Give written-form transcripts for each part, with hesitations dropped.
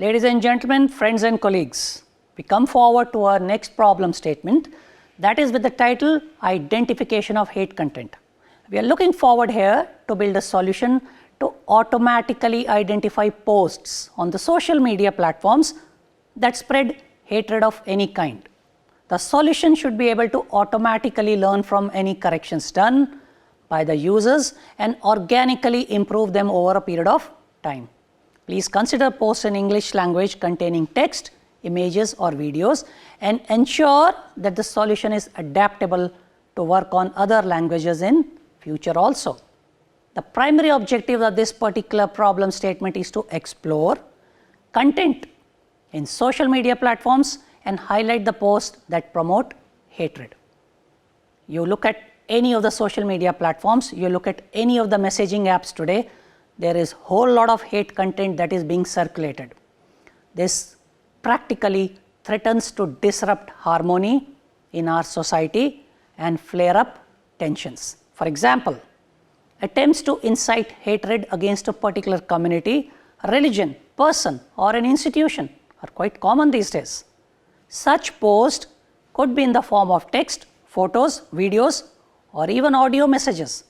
Ladies and gentlemen, friends and colleagues, we come forward to our next problem statement, that is with the title Identification of Hate Content. We are looking forward here to build a solution to automatically identify posts on the social media platforms that spread hatred of any kind. The solution should be able to automatically learn from any corrections done by the users and organically improve them over a period of time. Please consider posts in English language containing text, images or videos and ensure that the solution is adaptable to work on other languages in future also. The primary objective of this particular problem statement is to explore content in social media platforms and highlight the posts that promote hatred. You look at any of the social media platforms, you look at any of the messaging apps today, there is whole lot of hate content that is being circulated. This practically threatens to disrupt harmony in our society and flare up tensions. For example, attempts to incite hatred against a particular community, religion, person or an institution are quite common these days. Such posts could be in the form of text, photos, videos or even audio messages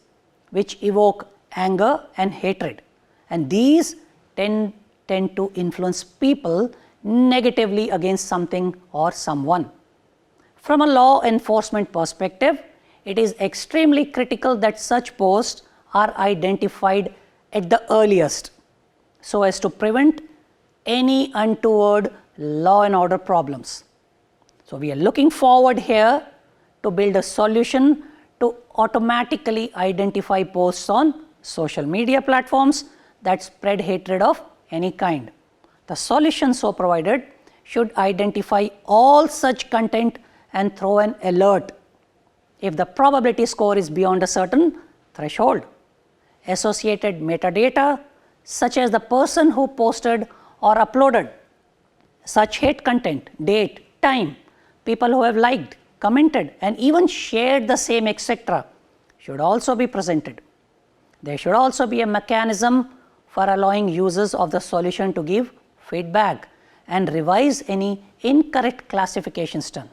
which evoke anger and hatred, and these tend to influence people negatively against something or someone. From a law enforcement perspective, it is extremely critical that such posts are identified at the earliest so as to prevent any untoward law and order problems. So, we are looking forward here to build a solution to automatically identify posts on social media platforms that spread hatred of any kind. The solution so provided should identify all such content and throw an alert if the probability score is beyond a certain threshold. Associated metadata such as the person who posted or uploaded such hate content, date, time, people who have liked, commented and even shared the same etc. should also be presented. There should also be a mechanism for allowing users of the solution to give feedback and revise any incorrect classifications done.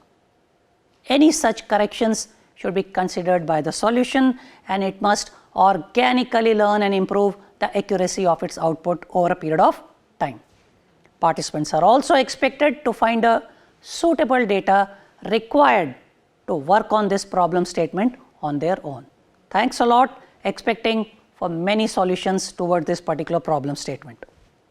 Any such corrections should be considered by the solution and it must organically learn and improve the accuracy of its output over a period of time. Participants are also expected to find a suitable data required to work on this problem statement on their own. Thanks a lot, expecting for many solutions toward this particular problem statement.